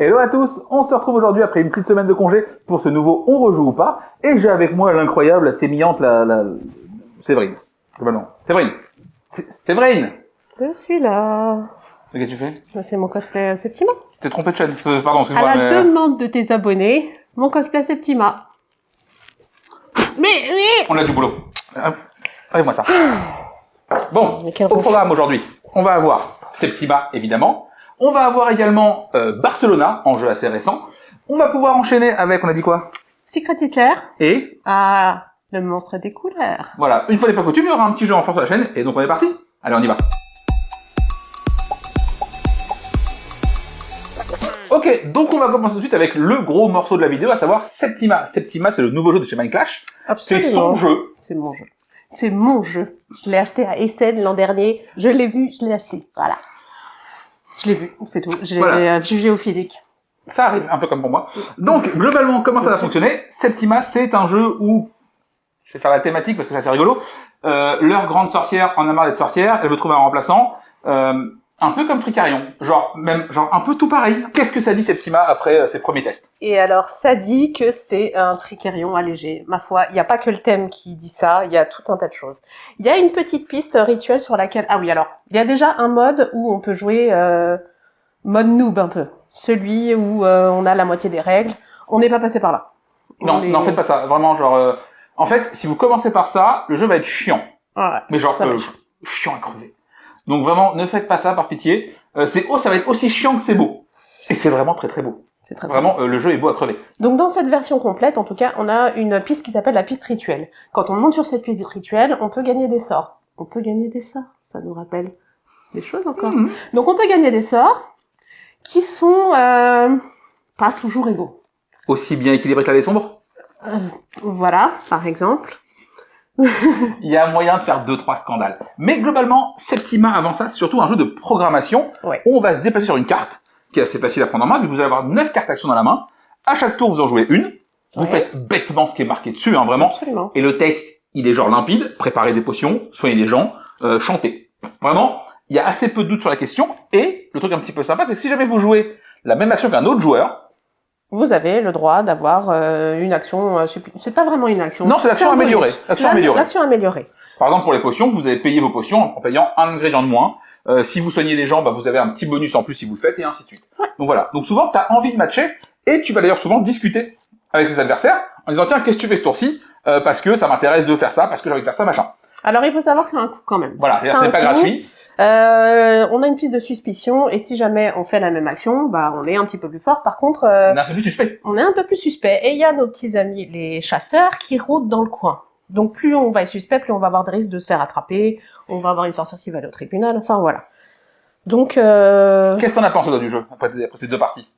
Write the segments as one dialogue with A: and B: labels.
A: Hello à tous, on se retrouve aujourd'hui après une petite semaine de congé pour ce nouveau On rejoue ou pas, et j'ai avec moi l'incroyable, la sémillante, Séverine. Globalement. Séverine. Séverine.
B: Je suis là.
A: Qu'est-ce que tu fais?
B: C'est mon cosplay Septima.
A: Tu t'es trompé de chaîne. Pardon,
B: À
A: excuse-moi,
B: la demande de tes abonnés, mon cosplay Septima. Mais
A: on a du boulot. Allez-moi ça. Bon,
B: Mais quel
A: au programme aujourd'hui, on va avoir Septima, évidemment. On va avoir également Barcelona, en jeu assez récent. On va pouvoir enchaîner avec, on a dit quoi?
B: Secret Hitler.
A: Et
B: Ah, le monstre des couleurs.
A: voilà, une fois n'est pas coutume, il y aura un petit jeu en force sur la chaîne, et donc on est parti. Allez, on y va. Ok, donc on va commencer tout de suite avec le gros morceau de la vidéo, à savoir Septima. Septima, c'est le nouveau jeu de chez Mindclash. C'est son jeu.
B: C'est mon jeu. C'est mon jeu. Je l'ai acheté à Essen l'an dernier. Je l'ai vu, je l'ai acheté. Voilà. Je l'ai vu, c'est tout. J'ai
A: Voilà.
B: jugé au physique.
A: Ça arrive, un peu comme pour moi. Donc, globalement, comment ça va fonctionner? Septima, c'est un jeu où, je vais faire la thématique parce que c'est assez rigolo, leur grande sorcière en a marre d'être sorcière, elle veut trouver un remplaçant, un peu comme Tricarion, genre un peu tout pareil. Qu'est-ce que ça dit Septima après ses premiers tests?
B: Et alors, ça dit que c'est un Tricarion allégé. Ma foi, il n'y a pas que le thème qui dit ça, il y a tout un tas de choses. Il y a une petite piste rituelle sur laquelle... Ah oui, alors, il y a déjà un mode où on peut jouer mode noob un peu. Celui où on a la moitié des règles. On n'est pas passé par là.
A: Non, faites pas ça. Vraiment, genre... En fait, si vous commencez par ça, le jeu va être chiant.
B: Voilà,
A: Mais genre, chiant à crever. Donc vraiment, ne faites pas ça, par pitié. Ça va être aussi chiant que c'est beau. Et c'est vraiment très très beau.
B: C'est très
A: Vraiment, le jeu est beau à crever.
B: Donc dans cette version complète, en tout cas, on a une piste qui s'appelle la piste rituelle. Quand on monte sur cette piste rituelle, on peut gagner des sorts. On peut gagner des sorts, ça nous rappelle des choses encore. Donc on peut gagner des sorts qui sont pas toujours égaux.
A: Aussi bien équilibré que l'allée sombre.
B: Voilà, par exemple.
A: Il y a moyen de faire 2-3 scandales. Mais globalement, Septima, avant ça, c'est surtout un jeu de programmation.
B: Ouais.
A: On va se déplacer sur une carte, qui est assez facile à prendre en main, vu que vous allez avoir 9 cartes action dans la main. À chaque tour, vous en jouez une. Vous faites bêtement ce qui est marqué dessus, hein, vraiment.
B: Absolument.
A: Et le texte, il est genre limpide. Préparez des potions, soignez les gens, chantez. Vraiment, il y a assez peu de doute sur la question. Et le truc un petit peu sympa, c'est que si jamais vous jouez la même action qu'un autre joueur,
B: vous avez le droit d'avoir une action c'est pas vraiment une action.
A: Non, c'est l'action améliorée.
B: L'action améliorée.
A: Par exemple, pour les potions, vous allez payer vos potions en payant un ingrédient de moins. Si vous soignez les gens, bah, vous avez un petit bonus en plus si vous le faites, et ainsi de suite.
B: Ouais.
A: Donc voilà. Donc souvent, tu as envie de matcher, et tu vas d'ailleurs souvent discuter avec les adversaires, en disant, tiens, qu'est-ce que tu fais ce tour-ci? Parce que ça m'intéresse de faire ça, parce que j'ai envie de faire ça, machin.
B: Alors il faut savoir que c'est un coût quand même.
A: Voilà, c'est pas gratuit.
B: On a une piste de suspicion, et si jamais on fait la même action, bah on est un petit peu plus fort. Par contre,
A: On est un peu plus suspect.
B: on est un peu plus suspect. Et il y a nos petits amis, les chasseurs, qui rôdent dans le coin. Donc plus on va être suspect, plus on va avoir des risques de se faire attraper. On va avoir une sorcière qui va aller au tribunal. Enfin voilà. Donc
A: Qu'est-ce que t'en as pensé toi, du jeu, après ces deux parties?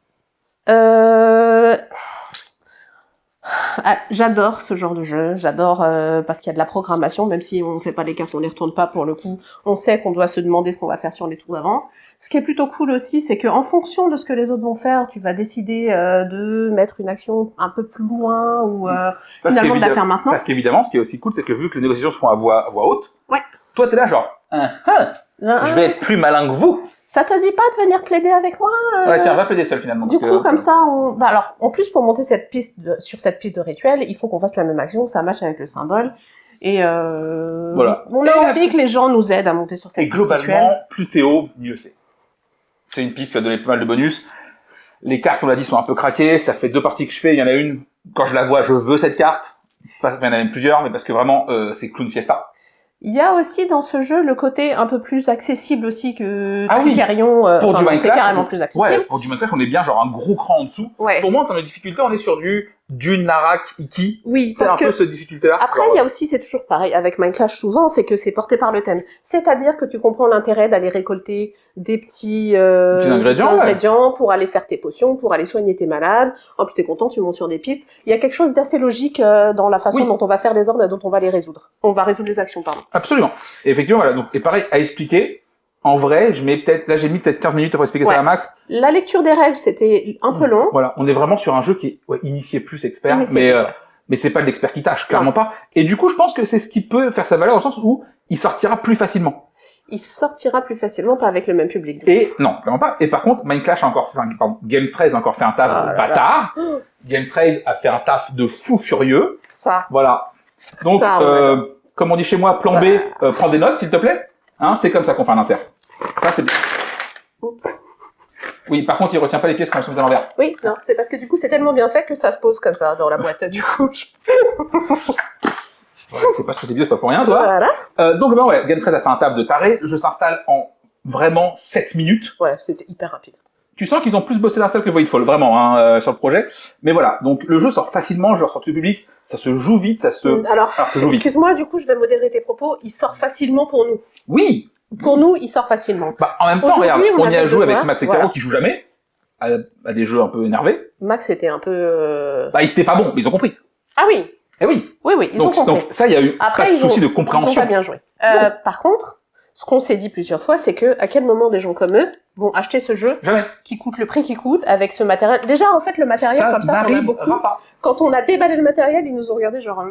B: J'adore ce genre de jeu, j'adore parce qu'il y a de la programmation, même si on ne fait pas les cartes, on les retourne pas pour le coup, on sait qu'on doit se demander ce qu'on va faire sur les tours d'avant. Ce qui est plutôt cool aussi, c'est qu'en fonction de ce que les autres vont faire, tu vas décider de mettre une action un peu plus loin ou finalement de la faire maintenant.
A: Parce qu'évidemment, ce qui est aussi cool, c'est que vu que les négociations se font à voix haute,
B: ouais.
A: Toi t'es là genre, je vais être plus malin que vous.
B: Ça te dit pas de venir plaider avec moi
A: Ouais, tiens, va plaider seul finalement.
B: Du coup, comme ça, alors, en plus, pour monter cette piste sur cette piste de rituel, il faut qu'on fasse la même action, ça matche avec le symbole. Et
A: voilà.
B: On a envie que les gens nous aident à monter sur cette piste rituelle.
A: Et globalement, plus t'es haut, mieux c'est. C'est une piste qui va donner pas mal de bonus. Les cartes, on l'a dit, sont un peu craquées. Ça fait 2 parties que je fais. Il y en a une, quand je la vois, je veux cette carte. Il y en a même plusieurs, mais parce que vraiment, c'est Clown Fiesta.
B: Il y a aussi dans ce jeu le côté un peu plus accessible aussi que
A: Tricarion.
B: Pour du Minecraft, c'est carrément plus accessible.
A: Ouais, pour du Minecraft, on est bien genre un gros cran en dessous.
B: Ouais.
A: Pour moi, en termes de difficulté, on est sur du Narak, Iki.
B: Oui,
A: c'est un peu cette difficulté-là.
B: Après, il y a aussi, c'est toujours pareil avec Minecraft souvent, c'est que c'est porté par le thème. C'est-à-dire que tu comprends l'intérêt d'aller récolter des petits ingrédients pour aller faire tes potions, pour aller soigner tes malades. En plus, t'es content, tu montes sur des pistes. Il y a quelque chose d'assez logique dans la façon dont on va faire les ordres et dont on va les résoudre. On va résoudre les actions, pardon.
A: Absolument. Et effectivement, voilà. Donc, et pareil, à expliquer. En vrai, j'ai mis peut-être 15 minutes pour expliquer ça à Max.
B: La lecture des règles, c'était un peu long.
A: Voilà. On est vraiment sur un jeu qui est initié plus expert, mais c'est pas de l'expert qui tâche, clairement pas. Et du coup, je pense que c'est ce qui peut faire sa valeur au sens où il sortira plus facilement.
B: il sortira plus facilement, pas avec le même public.
A: Et non, clairement pas. Et par contre, Mindclash a encore fait, Game 13 a encore fait un taf de bâtard. Game 13 a fait un taf de fou furieux.
B: Ça.
A: Voilà. Donc, comme on dit chez moi, plan B, prends des notes, s'il te plaît. Hein, c'est comme ça qu'on fait un insert. Ça, c'est bien.
B: Oups.
A: Oui, par contre, il retient pas les pièces quand elles sont mises à l'envers.
B: Oui, non, c'est parce que du coup, c'est tellement bien fait que ça se pose comme ça dans la boîte, du coup.
A: C'est pas ce que c'est bien, c'est pas pour rien, toi.
B: Voilà.
A: Donc, ben ouais, Game 13 a fait un taf de taré. Le jeu s'installe en vraiment 7 minutes.
B: Ouais, c'était hyper rapide.
A: Tu sens qu'ils ont plus bossé l'install que Voidfall, vraiment, hein, sur le projet. Mais voilà, donc le jeu sort facilement, le jeu sort tout public, ça se joue vite, ça se...
B: Alors excuse-moi, du coup, je vais modérer tes propos. Il sort facilement pour nous.
A: Oui.
B: Pour nous, il sort facilement.
A: Bah, en même temps, regarde, on y a joué avec Max et Caro qui jouent jamais, à des jeux un peu énervés.
B: Max était un peu...
A: Bah, ils étaient pas bons, mais ils ont compris.
B: Ah oui.
A: Eh oui.
B: Oui, ils ont compris.
A: Donc ça, il y a eu pas de souci de compréhension.
B: Ils ont pas bien joué. Par contre, ce qu'on s'est dit plusieurs fois, c'est que à quel moment des gens comme eux vont acheter ce jeu qui coûte le prix qu'il coûte avec ce matériel. Déjà, en fait, le matériel comme ça, on a beaucoup. Quand on a déballé le matériel, ils nous ont regardé genre,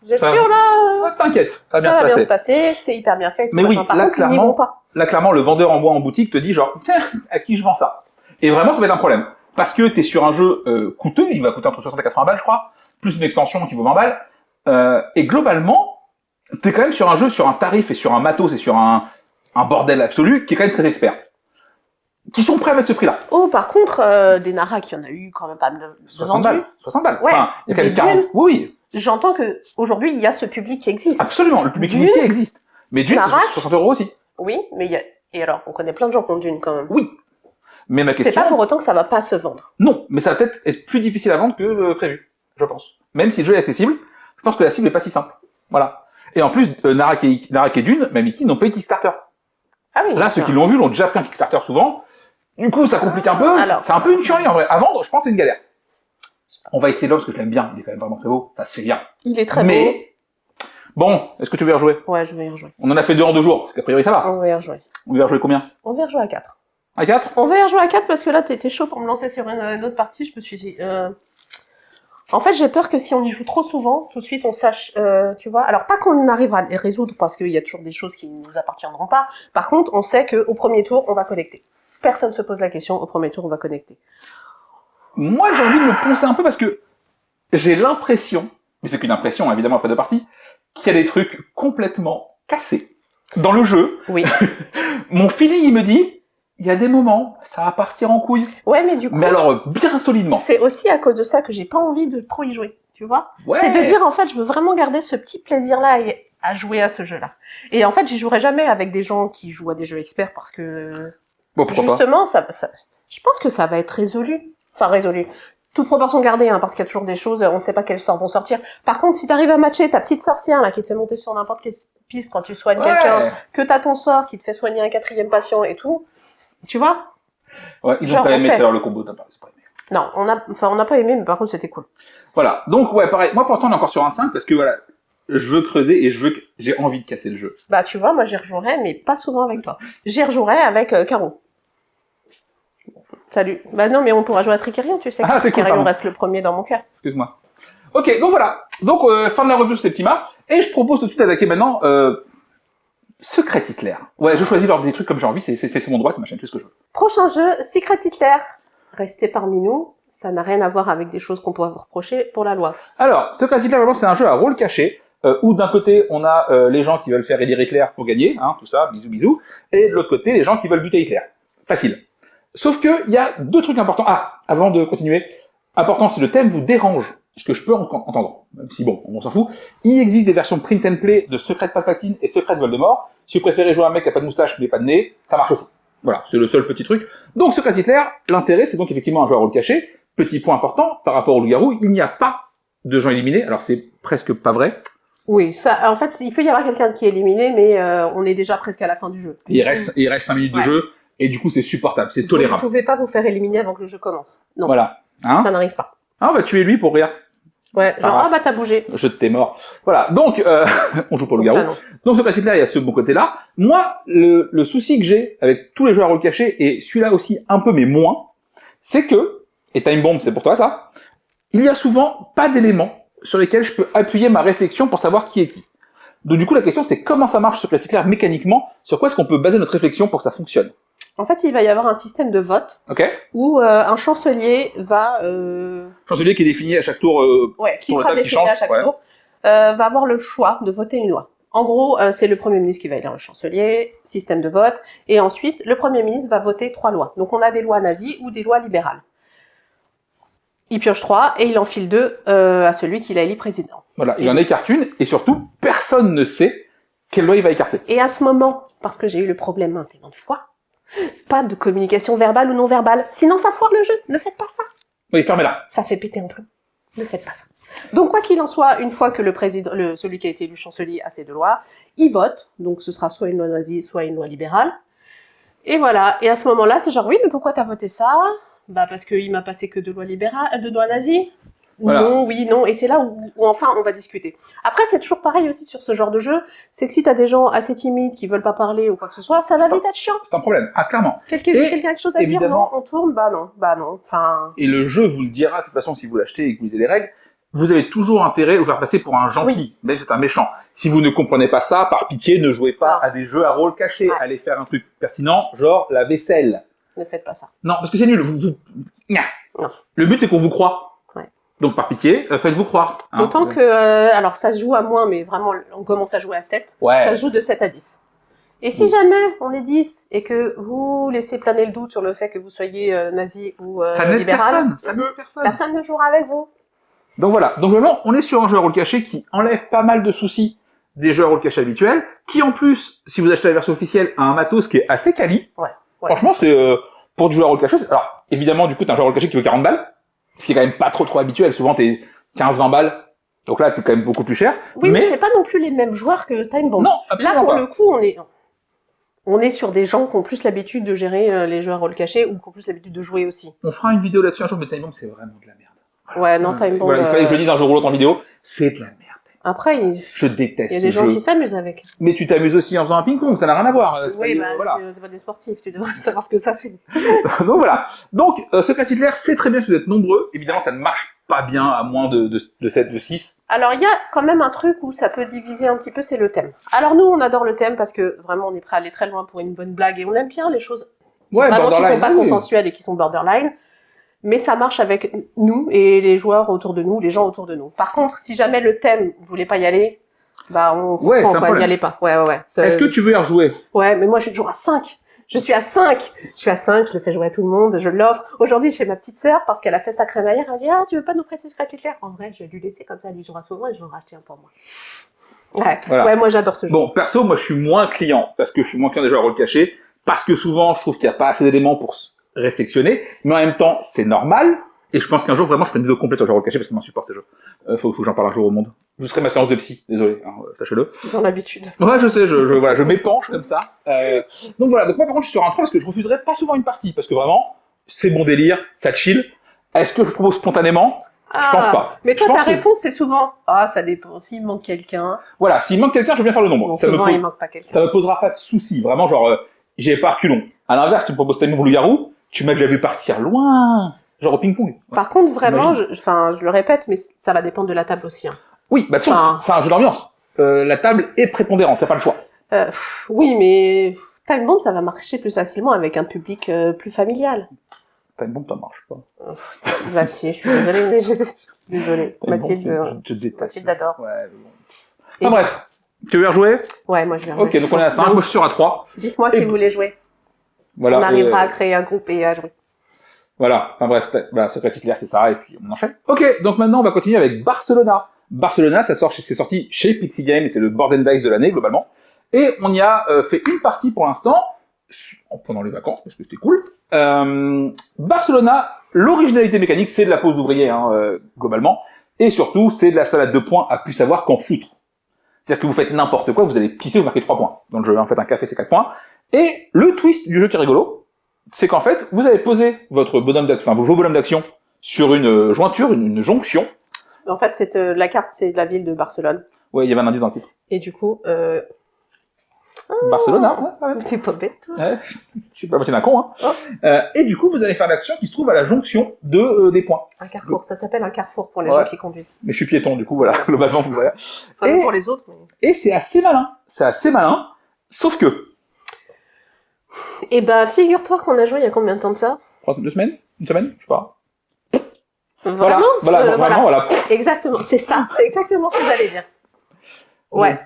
B: j'ai sûr là.
A: T'inquiète,
B: ça va bien se passer, c'est hyper bien fait.
A: Mais oui, là clairement, le vendeur en bois en boutique te dit genre, tiens, à qui je vends ça? Et vraiment, ça va être un problème parce que t'es sur un jeu coûteux, il va coûter entre 60 et 80 balles, je crois, plus une extension qui vaut 20 balles, et globalement. T'es quand même sur un jeu, sur un tarif et sur un matos et sur un bordel absolu qui est quand même très expert. Qui sont prêts à mettre ce prix-là.
B: Oh, par contre, des Narak, il y en a eu quand même pas mal de
A: 60 balles. 60 balles.
B: Ouais.
A: Enfin, il y a quand même 40. Oui.
B: J'entends que aujourd'hui il y a ce public qui existe.
A: Absolument, le public initié existe. Mais Dune, c'est 60 € aussi.
B: Oui, mais il y a... Et alors, on connaît plein de gens qui ont Dune quand même.
A: Oui. Mais ma question...
B: C'est pas pour autant que ça va pas se vendre.
A: Non, mais ça va peut-être être plus difficile à vendre que prévu, je pense. Même si le jeu est accessible, je pense que la cible est pas si simple. Voilà. Et en plus, Narak et Dune, même Iki, n'ont pas eu Kickstarter.
B: Ah oui.
A: Là, ceux qui l'ont vu l'ont déjà pris un Kickstarter souvent. Du coup, ça complique un peu. C'est un peu une chienlit en vrai. À vendre, je pense, c'est une galère. On va essayer l'homme parce que je l'aime bien. Il est quand même vraiment très beau. Ça, c'est bien.
B: Il est très beau.
A: Mais, bon, est-ce que tu veux y rejouer?
B: Ouais, je vais y rejouer.
A: On en a fait 2 en 2 jours. Parce qu'a priori, ça va.
B: On va y rejouer.
A: On va y rejouer combien?
B: On va y rejouer à 4.
A: À 4?
B: On va y rejouer à 4 parce que là, t'étais chaud pour me lancer sur une autre partie. Je me suis dit, en fait, j'ai peur que si on y joue trop souvent, tout de suite on sache, tu vois. Alors pas qu'on arrive à les résoudre parce qu'il y a toujours des choses qui ne nous appartiendront pas. Par contre, on sait que au premier tour, on va connecter. Personne se pose la question. Au premier tour, on va connecter.
A: Moi, j'ai envie de me poncer un peu parce que j'ai l'impression, mais c'est qu'une impression évidemment après 2 parties, qu'il y a des trucs complètement cassés dans le jeu.
B: Oui.
A: Mon feeling, il me dit. Il y a des moments, ça va partir en couille.
B: Ouais, mais du coup.
A: Mais alors, bien solidement.
B: C'est aussi à cause de ça que j'ai pas envie de trop y jouer, tu vois.
A: Ouais.
B: C'est de dire, en fait, je veux vraiment garder ce petit plaisir-là à jouer à ce jeu-là. Et en fait, j'y jouerai jamais avec des gens qui jouent à des jeux experts parce que.
A: Bon, pourquoi
B: justement, ça, je pense que ça va être résolu. Enfin, résolu. Toute proportion gardée, hein, parce qu'il y a toujours des choses, on sait pas quels sorts vont sortir. Par contre, si t'arrives à matcher ta petite sorcière, là, qui te fait monter sur n'importe quelle piste quand tu soignes quelqu'un, que t'as ton sort qui te fait soigner un 4e patient et tout, tu vois?
A: Ouais, ils ont pas aimé faire le combo, t'as pas aimé.
B: Non, on n'a pas aimé, mais par contre, c'était cool.
A: Voilà. Donc, ouais, pareil. Moi, pour l'instant, on est encore sur un 5 parce que voilà, je veux creuser et j'ai envie de casser le jeu.
B: Bah, tu vois, moi, j'y rejouerai, mais pas souvent avec toi. J'y rejouerai avec Caro. Salut. Bah non, mais on pourra jouer à Tricerion, tu sais.
A: Ah, c'est cool.
B: Tricerion reste le premier dans mon cœur.
A: Excuse-moi. Ok, donc voilà. Donc, fin de la revue sur Septima. Et je propose tout de suite d'attaquer maintenant, Secret Hitler. Ouais, je choisis l'ordre des trucs comme j'ai envie, c'est mon droit, c'est ma chaîne, tout ce que je veux.
B: Prochain jeu, Secret Hitler. Restez parmi nous. Ça n'a rien à voir avec des choses qu'on pourrait vous reprocher pour la loi.
A: Alors, Secret Hitler, vraiment, c'est un jeu à rôle caché, où d'un côté, on a les gens qui veulent faire élire Hitler pour gagner, hein, tout ça, bisous bisous, et de l'autre côté, les gens qui veulent buter Hitler. Facile. Sauf que, il y a 2 trucs importants. Ah, avant de continuer, important, si le thème vous dérange, ce que je peux entendre, même si bon, on s'en fout, il existe des versions print and play de Secret Palpatine et Secret Voldemort. Si vous préférez jouer à un mec qui a pas de moustache mais pas de nez, ça marche aussi. Voilà, c'est le seul petit truc. Donc Secret Hitler, l'intérêt c'est donc effectivement un jeu à rôle caché. Petit point important, par rapport au loup-garou, il n'y a pas de gens éliminés, alors c'est presque pas vrai.
B: Oui, ça, en fait, il peut y avoir quelqu'un qui est éliminé, mais on est déjà presque à la fin du jeu.
A: Il reste 5 minutes de jeu, et du coup c'est supportable, c'est tolérable.
B: Vous ne pouvez pas vous faire éliminer avant que le jeu commence. Non.
A: Voilà. Hein,
B: ça n'arrive pas.
A: Ah, on va tuer lui pour rire.
B: Ouais, genre, ah bah t'as bougé.
A: Je t'ai mort. Voilà, donc, on joue pour le garou. Donc, ce Secret-Hitler, il y a ce bon côté-là. Moi, le souci que j'ai avec tous les jeux à rôle caché, et celui-là aussi un peu, mais moins, c'est que, et Time Bomb, c'est pour toi ça, il y a souvent pas d'éléments sur lesquels je peux appuyer ma réflexion pour savoir qui est qui. Donc du coup, la question, c'est comment ça marche ce secret Hitler mécaniquement? Sur quoi est-ce qu'on peut baser notre réflexion pour que ça fonctionne?
B: En fait, il va y avoir un système de vote où un chancelier va...
A: Chancelier qui est défini à chaque tour.
B: Qui sera défini à chaque tour, va avoir le choix de voter une loi. En gros, c'est le Premier ministre qui va élire le chancelier, système de vote, et ensuite, le Premier ministre va voter 3 lois. Donc, on a des lois nazies ou des lois libérales. Il pioche 3 et il enfile 2 à celui qui l'a élu président.
A: Voilà, il en écarte une, et surtout, personne ne sait quelle loi il va écarter.
B: Et à ce moment, parce que j'ai eu le problème maintes de fois, pas de communication verbale ou non verbale, sinon ça foire le jeu, ne faites pas ça.
A: Oui, fermez-la.
B: Ça fait péter un plomb, ne faites pas ça. Donc quoi qu'il en soit, une fois que le président, celui qui a été élu chancelier a ces 2 lois, il vote, donc ce sera soit une loi nazie, soit une loi libérale. Et voilà, et à ce moment-là, c'est genre, oui, mais pourquoi t'as voté ça? Bah parce qu'il m'a passé que 2 lois libérales, 2 lois nazies. Voilà. Non, oui, non, et c'est là où enfin on va discuter. Après, c'est toujours pareil aussi sur ce genre de jeu, c'est que si t'as des gens assez timides qui veulent pas parler ou quoi que ce soit, ça va vite être chiant.
A: C'est un problème, clairement.
B: Quelqu'un a quelque chose à dire, non, on tourne, bah non, enfin...
A: Et le jeu vous le dira, de toute façon, si vous l'achetez et que vous lisez les règles, vous avez toujours intérêt à vous faire passer pour un gentil, même si c'est un méchant. Si vous ne comprenez pas ça, par pitié, ne jouez pas à des jeux à rôle caché. Allez faire un truc pertinent, genre la vaisselle.
B: Ne faites pas ça.
A: Non, parce que c'est nul. Non. Le but, c'est qu'on vous croit. Donc, par pitié, faites-vous croire.
B: D'autant que, alors ça se joue à moins, mais vraiment, on commence à jouer à 7. Ça se joue de 7 à 10. Et si jamais on est 10 et que vous laissez planer le doute sur le fait que vous soyez nazi ou libéral, personne ne jouera avec vous.
A: Donc voilà. Donc vraiment, on est sur un jeu à rôle caché qui enlève pas mal de soucis des jeux à rôle caché habituels, qui en plus, si vous achetez la version officielle, a un matos qui est assez quali. Franchement, c'est pour du jeu à rôle caché. Alors, évidemment, du coup, t'as un jeu à rôle caché qui vaut 40 balles. Ce qui est quand même pas trop habituel. Souvent, t'es 15-20 balles. Donc là, t'es quand même beaucoup plus cher.
B: Oui, mais c'est pas non plus les mêmes joueurs que Time Bomb.
A: Non, absolument
B: là, pour le coup, on est sur des gens qui ont plus l'habitude de gérer les jeux à rôle caché ou qui ont plus l'habitude de jouer aussi.
A: On fera une vidéo là-dessus un jour, mais Time Bomb, c'est vraiment de la merde.
B: Voilà. Ouais, non, Time Bomb...
A: il fallait que je le dise un jour ou l'autre en vidéo. C'est de la merde.
B: Après,
A: je déteste.
B: Il y a des gens qui s'amusent avec.
A: Mais tu t'amuses aussi en faisant un ping-pong, ça n'a rien à voir.
B: Oui, c'est pas des sportifs, tu devrais savoir ce que ça fait.
A: Donc voilà. Donc, Secret Hitler, c'est très bien si vous êtes nombreux. Évidemment, ça ne marche pas bien à moins de 7, de 6.
B: Alors, il y a quand même un truc où ça peut diviser un petit peu, c'est le thème. Alors, nous, on adore le thème parce que vraiment, on est prêt à aller très loin pour une bonne blague et on aime bien les choses vraiment qui sont pas consensuelles et qui sont borderline. Mais ça marche avec nous et les joueurs autour de nous, les gens autour de nous. Par contre, si jamais le thème, vous voulez pas y aller, bah on n'y allez pas. Ouais.
A: Est-ce que tu veux y rejouer?
B: Ouais, mais moi je suis toujours à 5. Je suis à 5, je le fais jouer à tout le monde, je l'offre. Aujourd'hui, chez ma petite sœur, parce qu'elle a fait sa crémaillère, elle m'a dit « Ah, tu veux pas nous prêter Secret Hitler ?» En vrai, je vais lui laisser comme ça, elle y jouera souvent et je vais en racheter un pour moi. Ouais, moi j'adore ce jeu.
A: Bon, perso, moi je suis moins client, parce que je suis moins client des jeux à rôle caché, parce que souvent, je trouve qu'il n'y a pas assez d'éléments pour réflexionner, mais en même temps, c'est normal, et je pense qu'un jour, vraiment, je ferai une vidéo complète sur le jeu à rôle caché, parce que ça m'insupporte, ces jeux. Faut que j'en parle un jour au monde. Je serai ma séance de psy, désolé, sachez-le.
B: Dans l'habitude.
A: Ouais, je sais, je m'épanche comme ça. Donc voilà, donc moi par contre, je suis sur un 3 parce que je refuserais pas souvent une partie, parce que vraiment, c'est bon délire, ça chill. Est-ce que je propose spontanément? Je pense pas.
B: Mais toi, ta réponse, c'est souvent, ça dépend, s'il manque quelqu'un.
A: Voilà, s'il manque quelqu'un, je veux bien faire le nombre.
B: Bon, souvent, il manque pas quelqu'un.
A: Ça me posera pas de soucis, vraiment, genre, j'ai pas reculons. À l'inverse, tu me proposes Time Bomb loup-garou, tu m'as déjà vu partir loin, genre au ping-pong. Ouais.
B: Par contre, vraiment, je le répète, mais ça va dépendre de la table aussi. Hein.
A: Oui, bah c'est un jeu d'ambiance. La table est prépondérante, t'as pas le choix.
B: Oui, mais Time Bomb, ça va marcher plus facilement avec un public plus familial.
A: Time Bomb, ça marche pas.
B: Bah si, je suis désolée, mais désolée. Mathilde,
A: je déteste.
B: Mathilde adore.
A: Ouais, bon. Bref, tu veux y rejouer?
B: Ouais, moi je vais rejouer.
A: Ok, donc on est à 5, moi je suis sur à 3.
B: Dites-moi si vous voulez jouer.
A: Voilà,
B: on arrivera à créer un groupe et à jouer.
A: Voilà, enfin bref, Secret Hitler, c'est ça, et puis on enchaîne. Ok, donc maintenant on va continuer avec Barcelona. Barcelona, c'est sorti chez Pixie Games, et c'est le board and dice de l'année, globalement. Et on y a fait une partie pour l'instant, pendant les vacances, parce que c'était cool. Barcelona, l'originalité mécanique, c'est de la pose d'ouvrier, globalement. Et surtout, c'est de la salade de points à plus savoir qu'en foutre. C'est-à-dire que vous faites n'importe quoi, vous allez pisser, vous marquez 3 points. Dans le jeu, en fait, un café, c'est 4 points. Et le twist du jeu qui est rigolo, c'est qu'en fait, vous avez posé votre bonhomme d'action, enfin, vos bonhommes d'action sur une jointure, une jonction.
B: En fait, la carte, c'est la ville de Barcelone.
A: Ouais, il y avait un indice dans le titre.
B: Et du coup,
A: Barcelona.
B: T'es pas bête, toi.
A: Ouais. Je suis pas moitié d'un con. Hein. Oh. Et du coup, vous allez faire l'action qui se trouve à la jonction des points.
B: Un carrefour, ça s'appelle un carrefour pour les gens qui conduisent.
A: Mais je suis piéton, du coup, voilà, globalement, vous voyez.
B: Enfin, pour les autres. Mais...
A: Et c'est assez malin, sauf que...
B: Eh ben, figure-toi qu'on a joué il y a combien de temps de ça?
A: 2 semaines? Une semaine? Je sais pas.
B: Vraiment,
A: voilà.
B: Exactement, c'est ça. C'est exactement ce que j'allais dire. Ouais.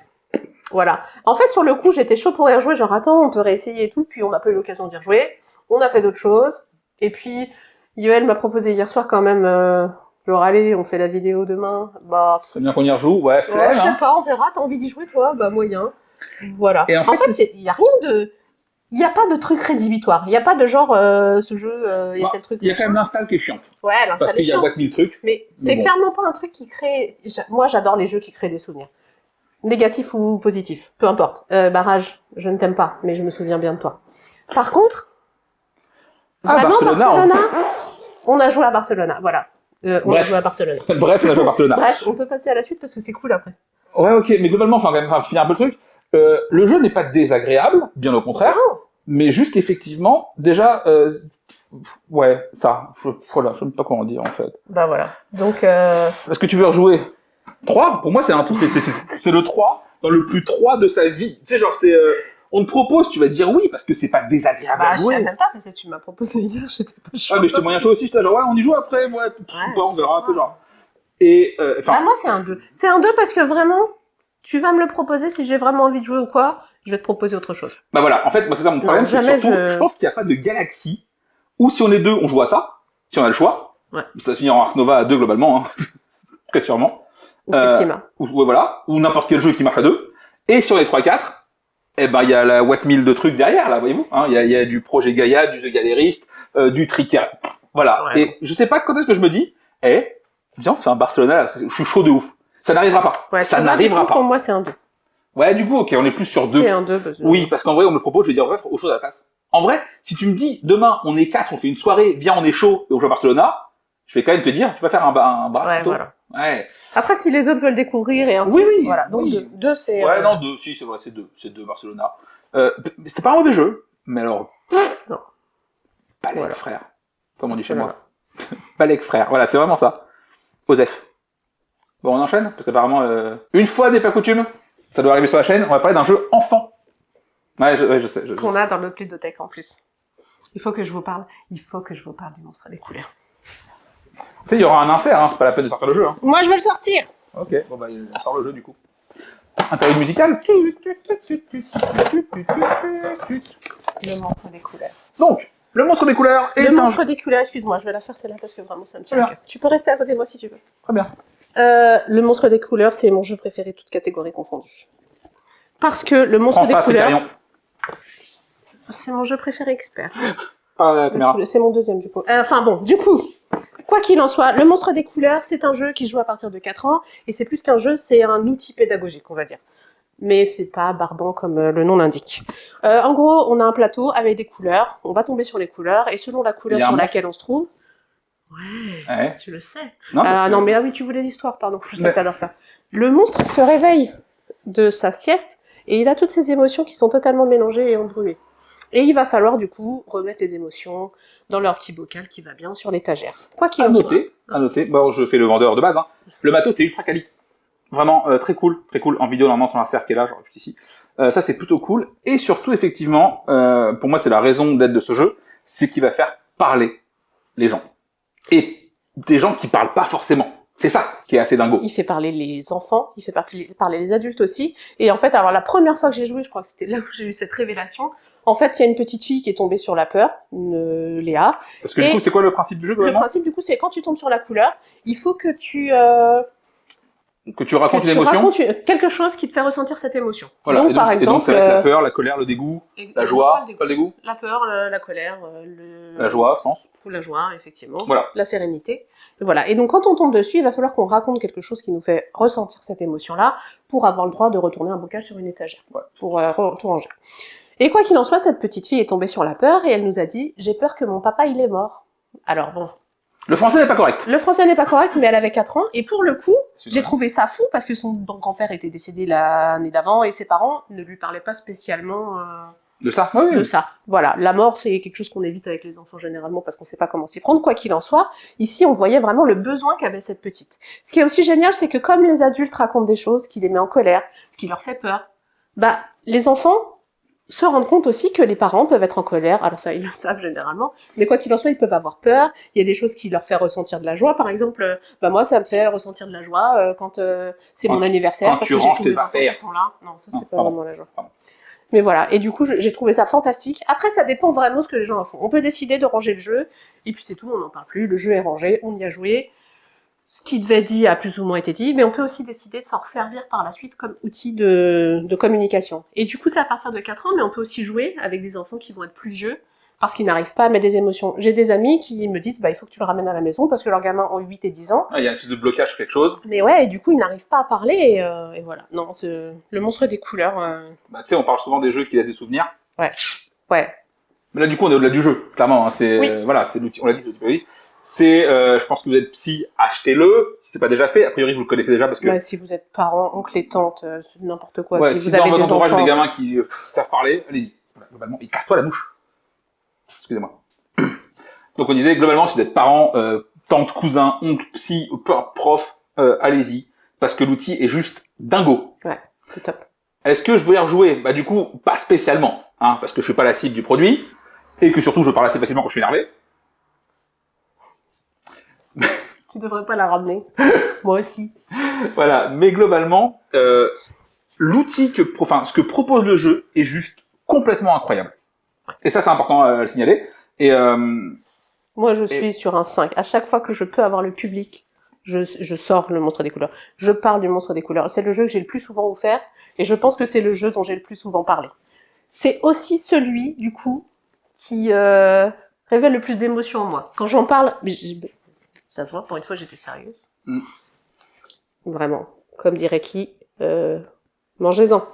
B: Voilà. En fait, sur le coup, j'étais chaud pour y rejouer, genre, attends, on peut réessayer et tout, puis on n'a pas eu l'occasion d'y rejouer. On a fait d'autres choses. Et puis, Yoel m'a proposé hier soir quand même, genre, allez, on fait la vidéo demain. Bah.
A: C'est bien qu'on y rejoue, ouais, flemme.
B: Je sais pas, on verra. T'as envie d'y jouer, toi? Bah, moyen. Voilà.
A: Et en fait,
B: il y a rien de... Il n'y a pas de truc rédhibitoire. Il n'y a pas de genre, ce jeu, il y a tel truc.
A: Il y a quand même l'install qui est chiant.
B: Ouais, l'install est chiant.
A: Parce qu'il y a boîte 1000 trucs.
B: Mais c'est clairement pas un truc qui crée... Moi, j'adore les jeux qui créent des souvenirs. Négatif ou positif, peu importe. Barrage, je ne t'aime pas, mais je me souviens bien de toi. Par contre, vraiment Barcelona, on a joué à Barcelona, voilà. On a joué à Barcelona.
A: Bref, on a joué à Barcelona.
B: Bref, on peut passer à la suite parce que c'est cool après.
A: Ouais, ok, mais globalement, enfin, quand même, finir un peu le truc. Le jeu n'est pas désagréable, bien au contraire, mais juste effectivement, déjà, ouais, ça, voilà, je ne sais pas comment dire en fait.
B: Bah voilà. Donc.
A: Est-ce que tu veux rejouer 3? Pour moi, c'est le 3 dans le plus 3 de sa vie. Tu sais, genre, on te propose, tu vas dire oui, parce que c'est pas désagréable à jouer.
B: Je sais même pas, parce que tu m'as proposé hier, j'étais pas chaud.
A: Ah, mais j'étais moyen chaud aussi, j'étais genre, ouais, on y joue après, ouais, on verra, tu sais, genre. Et,
B: moi, c'est un 2. C'est un 2 parce que vraiment, tu vas me le proposer si j'ai vraiment envie de jouer ou quoi, je vais te proposer autre chose.
A: Bah voilà, en fait, moi, c'est ça mon problème, c'est surtout, je pense qu'il n'y a pas de galaxie où si on est 2, on joue à ça, si on a le choix.
B: Ouais.
A: Ça va finir en Ark Nova à 2 globalement, hein. Très sûrement.
B: Ou Septima.
A: Voilà, ou n'importe quel jeu qui marche à 2. Et sur les 3-4, eh ben, il y a la Watt 1000 de trucs derrière, là, voyez-vous. Hein, il y a du projet Gaïa, du The Galériste, du Tricker. Voilà. Ouais. Et je sais pas quand est-ce que je me dis, viens, on se fait un Barcelona, là, je suis chaud de ouf. Ça n'arrivera pas.
B: Ouais,
A: ça n'arrivera pas.
B: Pour moi, c'est un 2.
A: Ouais, du coup, ok, on est plus sur 2.
B: C'est un 2.
A: Oui, parce qu'en vrai, on me le propose, je vais dire, ouais, autre chose à la place. En vrai, si tu me dis, demain, on est 4, on fait une soirée, viens, on est chaud, et on joue à Barcelona, je vais quand même te dire, tu vas faire un bar plutôt.
B: Voilà.
A: Ouais.
B: Après, si les autres veulent découvrir et ainsi
A: de suite,
B: voilà. Donc, 2, c'est...
A: Ouais, non, 2, si, c'est vrai, c'est 2. C'est 2 Barcelona. C'était pas un mauvais jeu, mais alors...
B: Non.
A: Balek, frère. Comme on dit chez moi. Balek, frère. Voilà, c'est vraiment ça. Osef. Bon, on enchaîne, parce qu'apparemment, une fois n'est pas coutume, ça doit arriver sur la chaîne, on va parler d'un jeu enfant. Ouais, je sais.
B: Qu'on a dans notre ludothèque, en plus. Il faut que je vous parle du monstre des couleurs.
A: Tu sais, il y aura un insert, hein, c'est pas la peine de sortir le jeu. Hein.
B: Moi, je veux le sortir.
A: Ok, bon bah, on sort le jeu, du coup. Interlude musical.
B: Le monstre des couleurs.
A: Donc, le monstre des couleurs est
B: Le monstre des couleurs, excuse-moi, je vais la faire celle-là parce que vraiment, ça me tient à cœur. Tu peux rester à côté de moi si tu veux.
A: Très bien.
B: Le monstre des couleurs, c'est mon jeu préféré, toutes catégories confondues. Parce que le monstre des couleurs... C'est mon jeu préféré expert. C'est mon deuxième, du coup. Enfin bon, du coup, quoi qu'il en soit, le monstre des couleurs, c'est un jeu qui se joue à partir de 4 ans, et c'est plus qu'un jeu, c'est un outil pédagogique, on va dire. Mais c'est pas barbant comme le nom l'indique. En gros, on a un plateau avec des couleurs, on va tomber sur les couleurs, et selon la couleur sur laquelle on se trouve... Ouais, tu le sais. Non, mais oui, tu voulais l'histoire, pardon, je sais pas dans ça. Le monstre se réveille de sa sieste, et il a toutes ses émotions qui sont totalement mélangées et embrumées. Et il va falloir, du coup, remettre les émotions dans leur petit bocal qui va bien sur l'étagère. Quoi qu'il en soit.
A: À noter. Bon, je fais le vendeur de base, hein. Le matos, c'est ultra quali. Vraiment, très cool. En vidéo, normalement, sur l'insert qui est là, genre, juste ici. Ça, c'est plutôt cool. Et surtout, effectivement, pour moi, c'est la raison d'être de ce jeu, c'est qu'il va faire parler les gens. Et des gens qui parlent pas forcément. C'est ça qui est assez dingo.
B: Il fait parler les enfants, il fait parler les adultes aussi. Et en fait, alors la première fois que j'ai joué, je crois que c'était là où j'ai eu cette révélation. En fait, il y a une petite fille qui est tombée sur la peur, Léa.
A: Parce que du coup, c'est quoi le principe du jeu,
B: Le principe, du coup, c'est quand tu tombes sur la couleur, il faut que tu
A: racontes une émotion.
B: Quelque chose qui te fait ressentir cette émotion.
A: Voilà.
B: Donc, par exemple,
A: c'est avec la peur, la colère, le dégoût, la joie, pas le dégoût.
B: La peur, la colère,
A: la joie, je pense.
B: La joie, effectivement.
A: Voilà.
B: La sérénité. Voilà. Et donc, quand on tombe dessus, il va falloir qu'on raconte quelque chose qui nous fait ressentir cette émotion-là pour avoir le droit de retourner un bocal sur une étagère. Ouais. Pour tout ranger. Et quoi qu'il en soit, cette petite fille est tombée sur la peur et elle nous a dit « J'ai peur que mon papa, il est mort. » Alors bon,
A: Le français n'est pas correct.
B: Le français n'est pas correct, mais elle avait 4 ans. Et pour le coup, j'ai trouvé ça fou parce que son grand-père était décédé l'année d'avant et ses parents ne lui parlaient pas spécialement
A: de ça. Oui.
B: De ça. Voilà. La mort, c'est quelque chose qu'on évite avec les enfants généralement parce qu'on ne sait pas comment s'y prendre. Quoi qu'il en soit, ici, on voyait vraiment le besoin qu'avait cette petite. Ce qui est aussi génial, c'est que comme les adultes racontent des choses qui les met en colère, ce qui leur fait peur, bah, les enfants se rendent compte aussi que les parents peuvent être en colère. Alors ça, ils le savent généralement. Mais quoi qu'il en soit, ils peuvent avoir peur. Il y a des choses qui leur font ressentir de la joie. Par exemple, bah moi, ça me fait ressentir de la joie quand c'est mon anniversaire.
A: Quand tu ranges tes affaires.
B: Qui sont là. Non, ça, c'est pas vraiment la joie. Pardon. Mais voilà. Et du coup, j'ai trouvé ça fantastique. Après, ça dépend vraiment de ce que les gens en font. On peut décider de ranger le jeu. Et puis c'est tout, on n'en parle plus. Le jeu est rangé, on y a joué. Ce qui devait être dit a plus ou moins été dit, mais on peut aussi décider de s'en resservir par la suite comme outil de communication. Et du coup, c'est à partir de 4 ans, mais on peut aussi jouer avec des enfants qui vont être plus vieux, parce qu'ils n'arrivent pas à mettre des émotions. J'ai des amis qui me disent, bah, il faut que tu le ramènes à la maison, parce que leurs gamins ont 8 et 10 ans.
A: Ah, il y a un espèce de blocage, quelque chose.
B: Mais ouais, et du coup, ils n'arrivent pas à parler, et voilà. Non, le monstre des couleurs.
A: Bah, tu sais, on parle souvent des jeux qui laissent des souvenirs.
B: Ouais. Ouais.
A: Mais là, du coup, on est au-delà du jeu, clairement. Hein. C'est, oui. Voilà, c'est l'outil, on l'a dit, c'est l'outil. C'est, je pense que vous êtes psy, achetez-le. Si c'est pas déjà fait, a priori vous le connaissez déjà parce que.
B: Ouais, si vous êtes parents, oncles et tantes, n'importe quoi.
A: Ouais,
B: si vous avez
A: dans
B: des enfants,
A: des gamins qui savent parler, allez-y. Voilà, globalement, et casse-toi la mouche. Excusez-moi. Donc on disait globalement, si vous êtes parents, tante, cousin, oncle, psy, prof, allez-y, parce que l'outil est juste dingo.
B: Ouais, c'est top.
A: Est-ce que je vais y rejouer? Bah du coup, pas spécialement, hein, parce que je suis pas la cible du produit et que surtout je parle assez facilement quand je suis énervé.
B: Tu devrais pas la ramener. Moi aussi.
A: Voilà, mais globalement, l'outil ce que propose le jeu est juste complètement incroyable. Et ça, c'est important à le signaler. Et
B: moi, je suis sur un 5. À chaque fois que je peux avoir le public, je sors le monstre des couleurs. Je parle du monstre des couleurs. C'est le jeu que j'ai le plus souvent offert, et je pense que c'est le jeu dont j'ai le plus souvent parlé. C'est aussi celui, du coup, qui révèle le plus d'émotions en moi. Quand j'en parle, ça se voit, pour une fois, j'étais sérieuse. Vraiment. Comme dirait qui, mangez-en.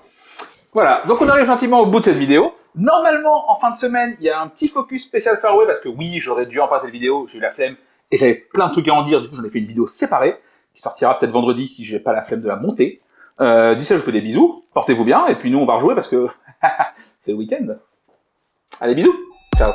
A: Voilà, donc on arrive gentiment au bout de cette vidéo. Normalement, en fin de semaine, il y a un petit focus spécial Far Away, parce que oui, j'aurais dû en passer cette vidéo, j'ai eu la flemme, et j'avais plein de trucs à en dire, du coup j'en ai fait une vidéo séparée, qui sortira peut-être vendredi si j'ai pas la flemme de la monter. D'ici là, je vous fais des bisous, portez-vous bien, et puis nous on va rejouer parce que c'est le week-end. Allez, bisous, ciao.